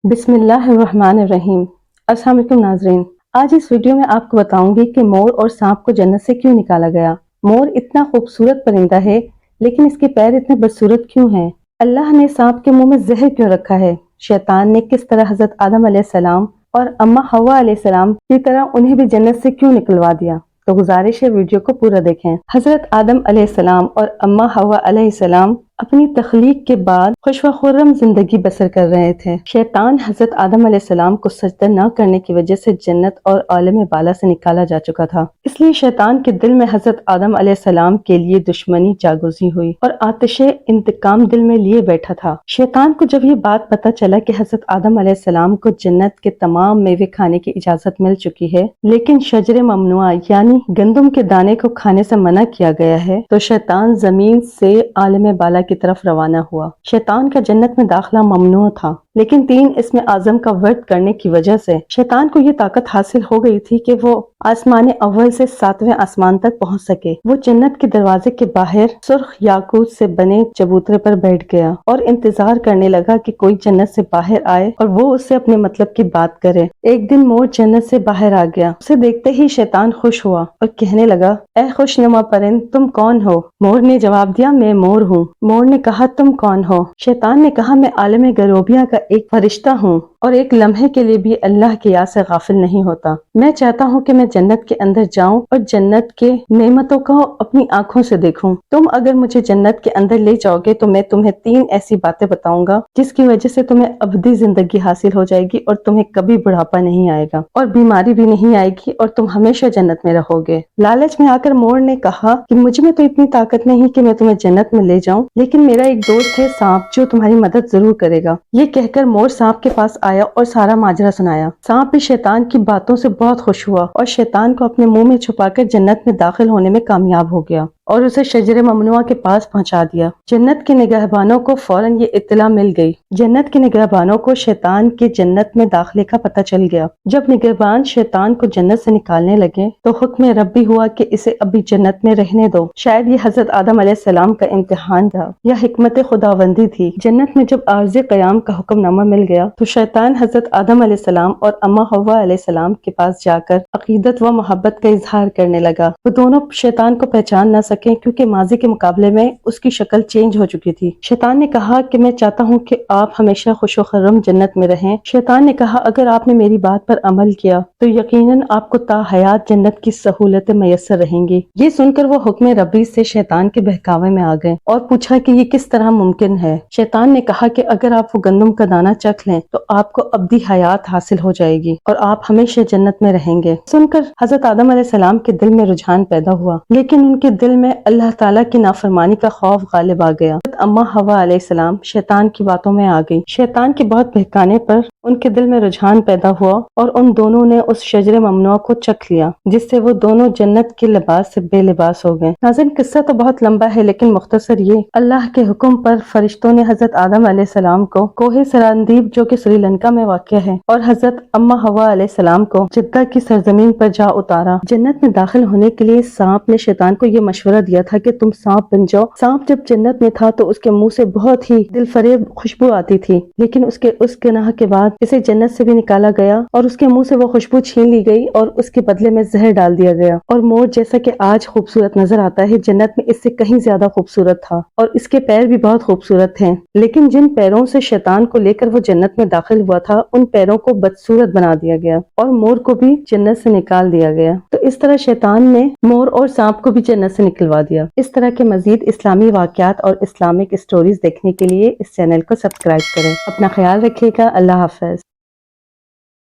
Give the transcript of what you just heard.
بسم اللہ الرحمن الرحیم۔ السلام علیکم ناظرین، آج اس ویڈیو میں آپ کو بتاؤں گی کہ مور اور سانپ کو جنت سے کیوں نکالا گیا۔ مور اتنا خوبصورت پرندہ ہے لیکن اس کے پیر اتنے بدصورت کیوں ہیں؟ اللہ نے سانپ کے منہ میں زہر کیوں رکھا ہے؟ شیطان نے کس طرح حضرت آدم علیہ السلام اور اماں حوا علیہ السلام کی طرح انہیں بھی جنت سے کیوں نکلوا دیا؟ تو گزارش ہے ویڈیو کو پورا دیکھیں۔ حضرت آدم علیہ السلام اور اماں حوا علیہ السلام اپنی تخلیق کے بعد خوش و خرم زندگی بسر کر رہے تھے۔ شیطان حضرت آدم علیہ السلام کو سجدہ نہ کرنے کی وجہ سے جنت اور عالم بالا سے نکالا جا چکا تھا، اس لیے شیطان کے دل میں حضرت آدم علیہ السلام کے لیے دشمنی جاگزی ہوئی اور آتش انتقام دل میں لیے بیٹھا تھا۔ شیطان کو جب یہ بات پتہ چلا کہ حضرت آدم علیہ السلام کو جنت کے تمام میوے کھانے کی اجازت مل چکی ہے لیکن شجر ممنوعہ یعنی گندم کے دانے کو کھانے سے منع کیا گیا ہے، تو شیطان زمین سے عالم بالا کی طرف روانہ ہوا۔ شیطان کا جنت میں داخلہ ممنوع تھا لیکن 3 اسم اعظم کا ورد کرنے کی وجہ سے شیطان کو یہ طاقت حاصل ہو گئی تھی کہ وہ آسمان اول سے 7ویں آسمان تک پہنچ سکے۔ وہ جنت کے دروازے کے باہر سرخ یاقوت سے بنے چبوترے پر بیٹھ گیا اور انتظار کرنے لگا کہ کوئی جنت سے باہر آئے اور وہ اس سے اپنے مطلب کی بات کرے۔ ایک دن مور جنت سے باہر آ گیا، اسے دیکھتے ہی شیطان خوش ہوا اور کہنے لگا، اے خوش نما پرند، تم کون ہو؟ مور نے جواب دیا، میں مور ہوں۔ مور نے کہا، تم کون ہو؟ شیطان نے کہا، میں عالم گروبیہ کا ایک فرشتہ ہوں اور ایک لمحے کے لیے بھی اللہ کی یاد سے غافل نہیں ہوتا۔ میں چاہتا ہوں کہ میں جنت کے اندر جاؤں اور جنت کے نعمتوں کو اپنی آنکھوں سے دیکھوں۔ تم اگر مجھے جنت کے اندر لے جاؤ گے تو میں تمہیں 3 ایسی باتیں بتاؤں گا جس کی وجہ سے تمہیں ابدی زندگی حاصل ہو جائے گی اور تمہیں کبھی بڑھاپا نہیں آئے گا اور بیماری بھی نہیں آئے گی اور تم ہمیشہ جنت میں رہو گے۔ لالچ میں آ کر مور نے کہا کہ مجھ میں تو اتنی طاقت نہیں کہ میں تمہیں جنت میں لے جاؤں، لیکن میرا ایک دوست ہے سانپ جو تمہاری مدد ضرور کرے گا۔ یہ کہہ کر مور سانپ کے پاس آیا اور سارا ماجرا سنایا۔ سانپ بھی شیطان کی باتوں سے بہت خوش ہوا اور شیطان کو اپنے منہ میں چھپا کر جنت میں داخل ہونے میں کامیاب ہو گیا اور اسے شجر ممنوعہ کے پاس پہنچا دیا۔ جنت کے نگہبانوں کو فوراً یہ اطلاع مل گئی۔ جنت کے نگہبانوں کو شیطان کے جنت میں داخلے کا پتہ چل گیا۔ جب نگہبان شیطان کو جنت سے نکالنے لگے تو حکم ربی ہوا کہ اسے ابھی جنت میں رہنے دو۔ شاید یہ حضرت آدم علیہ السلام کا امتحان تھا یا حکمت خداوندی تھی۔ جنت میں جب عارض قیام کا حکم نامہ مل گیا تو شیطان حضرت آدم علیہ السلام اور اماں حوا علیہ السلام کے پاس جا کر عقیدت و محبت کا اظہار کرنے لگا۔ وہ دونوں شیطان کو پہچان نہ سکے کیونکہ ماضی کے مقابلے میں اس کی شکل چینج ہو چکی تھی۔ شیطان نے کہا کہ میں چاہتا ہوں کہ آپ ہمیشہ خوش و خرم جنت میں رہیں۔ شیطان نے کہا، اگر آپ نے میری بات پر عمل کیا تو یقیناً آپ کو تا حیات جنت کی سہولتیں میسر رہیں گی۔ یہ سن کر وہ حکم ربی سے شیطان کے بہکاوے میں آ گئے اور پوچھا کہ یہ کس طرح ممکن ہے؟ شیطان نے کہا کہ اگر آپ وہ گندم کا دانہ چکھ لیں تو آپ کو ابدی حیات حاصل ہو جائے گی اور آپ ہمیشہ جنت میں رہیں گے۔ سن کر حضرت آدم علیہ السلام کے دل میں رجحان پیدا ہوا لیکن ان کے دل میں اللہ تعالیٰ کی نافرمانی کا خوف غالب آ گیا۔ اماں حوا علیہ السلام شیطان کی باتوں میں آ گئی۔ شیطان کے بہت بہکانے پر ان کے دل میں رجحان پیدا ہوا اور ان دونوں نے اس شجر ممنوع کو چکھ لیا جس سے وہ دونوں جنت کے لباس سے بے لباس ہو گئے۔ ناظرین، قصہ تو بہت لمبا ہے لیکن مختصر یہ، اللہ کے حکم پر فرشتوں نے حضرت آدم علیہ السلام کو کوہ سراندیپ جو کہ سری لنکا میں واقع ہے اور حضرت اماں حوا علیہ السلام کو جدہ کی سرزمین پر جا اتارا۔ جنت میں داخل ہونے کے لیے سانپ نے شیطان کو یہ مشورہ دیا تھا کہ تم سانپ بن جاؤ۔ سانپ جب جنت میں تھا تو اس کے منہ سے بہت ہی دل فریب خوشبو آتی تھی لیکن اس گناہ کے بعد اسے جنت سے بھی نکالا گیا اور اس کے منہ سے وہ خوشبو چھین لی گئی اور اس کے بدلے میں زہر ڈال دیا گیا اور مور جیسا کہ آج خوبصورت نظر آتا ہے جنت میں اس سے کہیں زیادہ خوبصورت تھا اور اس کے پیر بھی بہت خوبصورت تھے، لیکن جن پیروں سے شیطان کو لے کر وہ جنت میں داخل ہوا تھا ان پیروں کو بدصورت بنا دیا گیا اور مور کو بھی جنت سے نکال دیا گیا۔ تو اس طرح شیطان نے مور اور سانپ کو بھی جنت سے نکلوا دیا۔ اس طرح کے مزید اسلامی واقعات اور اسلامک اسٹوریز دیکھنے کے لیے اس چینل کو سبسکرائب کریں۔ اپنا خیال رکھیے گا۔ اللہ حافظ۔